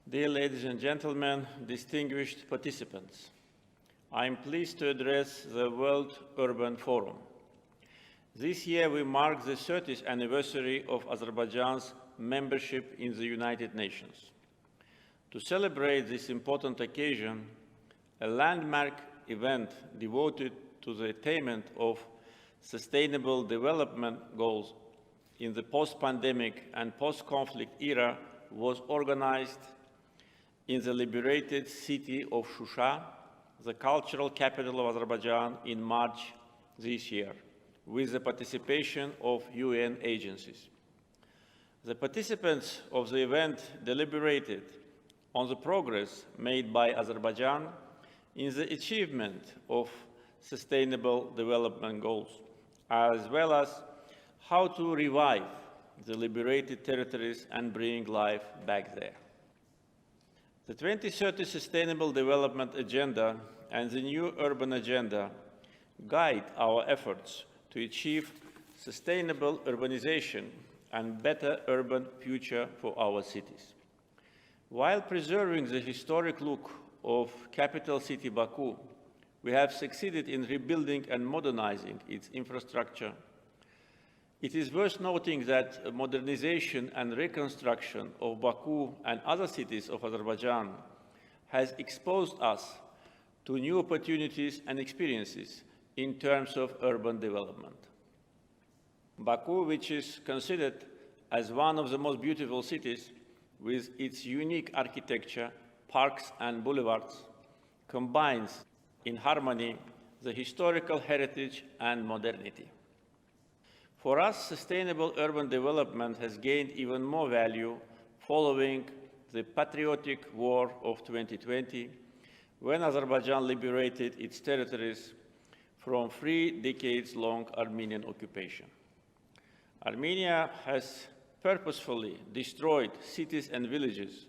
Dear ladies and gentlemen, distinguished participants, I am pleased to address the World Urban Forum. This year we mark the 30th anniversary of Azerbaijan's membership in the United Nations. To celebrate this important occasion, a landmark event devoted to the attainment of Sustainable Development Goals in the post-pandemic and post-conflict era was organized in the liberated city of Shusha, the cultural capital of Azerbaijan, in March this year, with the participation of UN agencies. The participants of the event deliberated on the progress made by Azerbaijan in the achievement of Sustainable Development Goals, as well as how to revive the liberated territories and bring life back there. The 2030 Sustainable Development Agenda and the new Urban Agenda guide our efforts to achieve sustainable urbanization and better urban future for our cities. While preserving the historic look of capital city Baku, we have succeeded in rebuilding and modernizing its infrastructure. It is worth noting that modernization and reconstruction of Baku and other cities of Azerbaijan has exposed us to new opportunities and experiences in terms of urban development. Baku, which is considered as one of the most beautiful cities with its unique architecture, parks and boulevards, combines in harmony the historical heritage and modernity. For us, sustainable urban development has gained even more value following the patriotic war of 2020, when Azerbaijan liberated its territories from 3 decades-long Armenian occupation. Armenia has purposefully destroyed cities and villages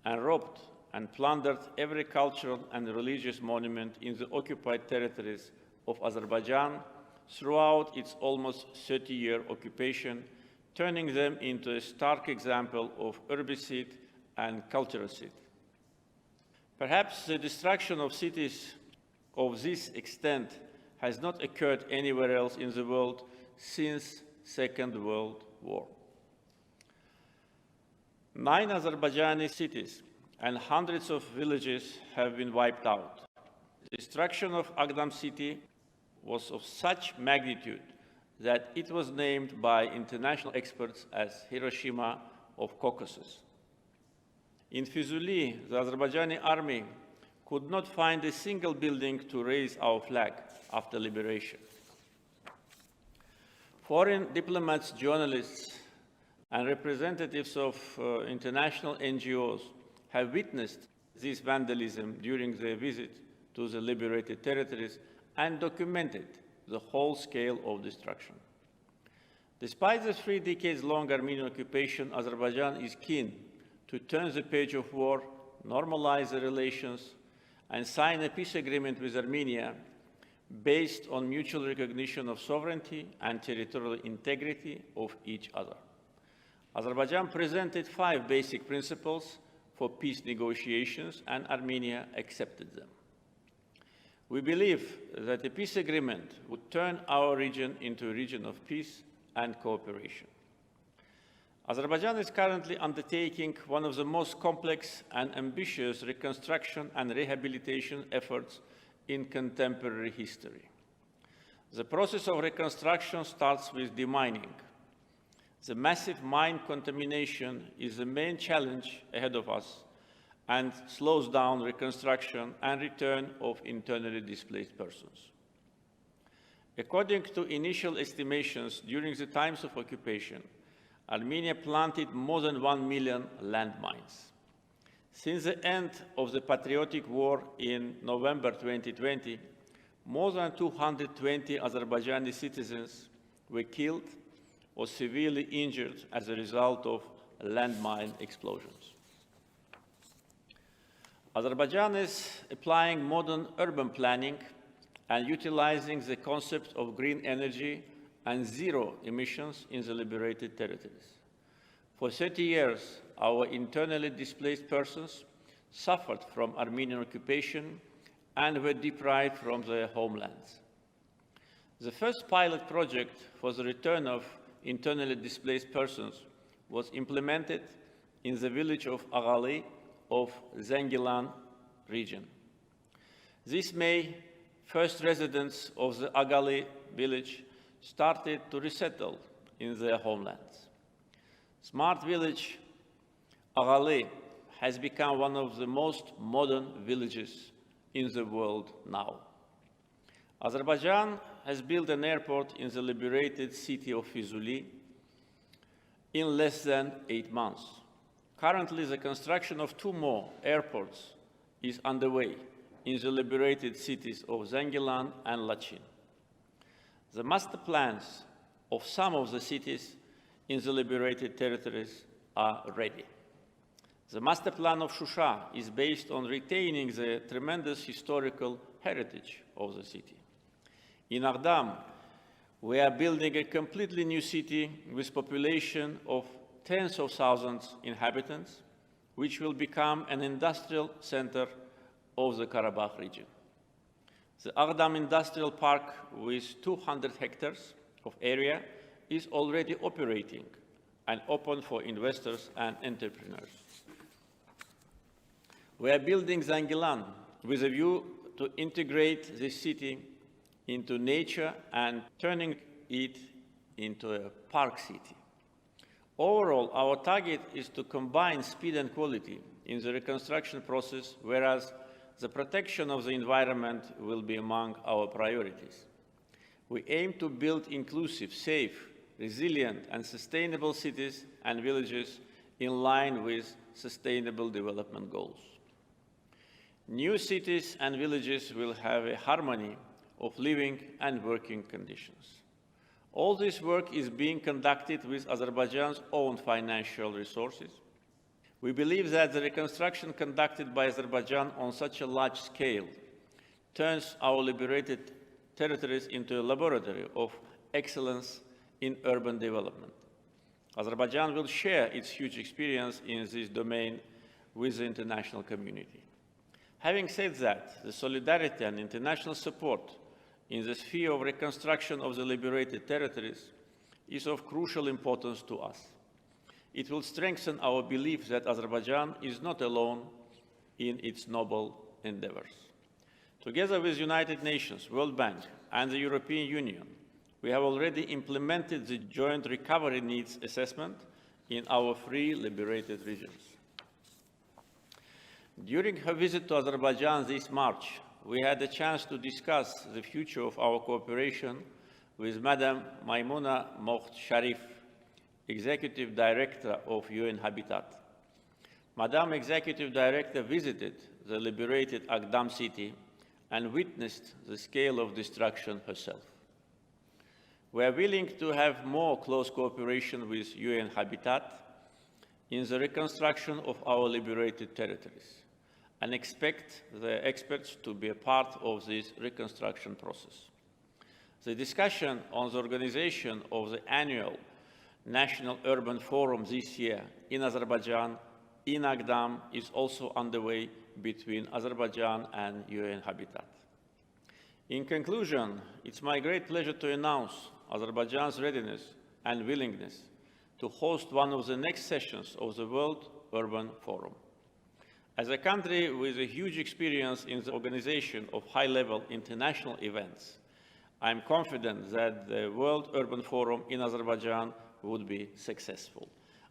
and robbed and plundered every cultural and religious monument in the occupied territories of Azerbaijan throughout its almost 30-year occupation, turning them into a stark example of urbicide and culturicide. Perhaps the destruction of cities of this extent has not occurred anywhere else in the world since the Second World War. 9 Azerbaijani cities and hundreds of villages have been wiped out. The destruction of Agdam city was of such magnitude that it was named by international experts as Hiroshima of Caucasus. In Fuzuli, the Azerbaijani army could not find a single building to raise our flag after liberation. Foreign diplomats, journalists, and representatives of international NGOs have witnessed this vandalism during their visit to the liberated territories and documented the whole scale of destruction. Despite the 3 decades-long Armenian occupation, Azerbaijan is keen to turn the page of war, normalize the relations, and sign a peace agreement with Armenia based on mutual recognition of sovereignty and territorial integrity of each other. Azerbaijan presented 5 basic principles for peace negotiations, and Armenia accepted them. We believe that a peace agreement would turn our region into a region of peace and cooperation. Azerbaijan is currently undertaking one of the most complex and ambitious reconstruction and rehabilitation efforts in contemporary history. The process of reconstruction starts with demining. The massive mine contamination is the main challenge ahead of us and slows down reconstruction and return of internally displaced persons. According to initial estimations, during the times of occupation, Armenia planted more than 1 million landmines. Since the end of the patriotic war in November 2020, more than 220 Azerbaijani citizens were killed or severely injured as a result of landmine explosions. Azerbaijan is applying modern urban planning and utilizing the concept of green energy and zero emissions in the liberated territories. For 30 years, our internally displaced persons suffered from Armenian occupation and were deprived from their homelands. The first pilot project for the return of internally displaced persons was implemented in the village of Agali of Zengilan region. This May, first residents of the Agali village started to resettle in their homelands. Smart village Agali has become one of the most modern villages in the world now. Azerbaijan has built an airport in the liberated city of Fizuli in less than 8 months. Currently, the construction of 2 more airports is underway in the liberated cities of Zengilan and Lachin. The master plans of some of the cities in the liberated territories are ready. The master plan of Shusha is based on retaining the tremendous historical heritage of the city. In Agdam, we are building a completely new city with population of tens of thousands inhabitants, which will become an industrial center of the Karabakh region. The Agdam Industrial Park, with 200 hectares of area, is already operating and open for investors and entrepreneurs. We are building Zengilan with a view to integrate this city into nature and turning it into a park city. Overall, our target is to combine speed and quality in the reconstruction process, whereas the protection of the environment will be among our priorities. We aim to build inclusive, safe, resilient, and sustainable cities and villages in line with Sustainable Development Goals. New cities and villages will have a harmony of living and working conditions. All this work is being conducted with Azerbaijan's own financial resources. We believe that the reconstruction conducted by Azerbaijan on such a large scale turns our liberated territories into a laboratory of excellence in urban development. Azerbaijan will share its huge experience in this domain with the international community. Having said that, the solidarity and international support in the sphere of reconstruction of the liberated territories is of crucial importance to us. It will strengthen our belief that Azerbaijan is not alone in its noble endeavors. Together with the United Nations, World Bank, and the European Union, we have already implemented the joint recovery needs assessment in our 3 liberated regions. During her visit to Azerbaijan this March, we had a chance to discuss the future of our cooperation with Madam Maimouna Moht Sharif, Executive Director of UN Habitat. Madam Executive Director visited the liberated Agdam city and witnessed the scale of destruction herself. We are willing to have more close cooperation with UN Habitat in the reconstruction of our liberated territories and expect the experts to be a part of this reconstruction process. The discussion on the organization of the annual National Urban Forum this year in Azerbaijan, in Agdam, is also underway between Azerbaijan and UN Habitat. In conclusion, it's my great pleasure to announce Azerbaijan's readiness and willingness to host one of the next sessions of the World Urban Forum. As a country with a huge experience in the organization of high-level international events, I am confident that the World Urban Forum in Azerbaijan would be successful.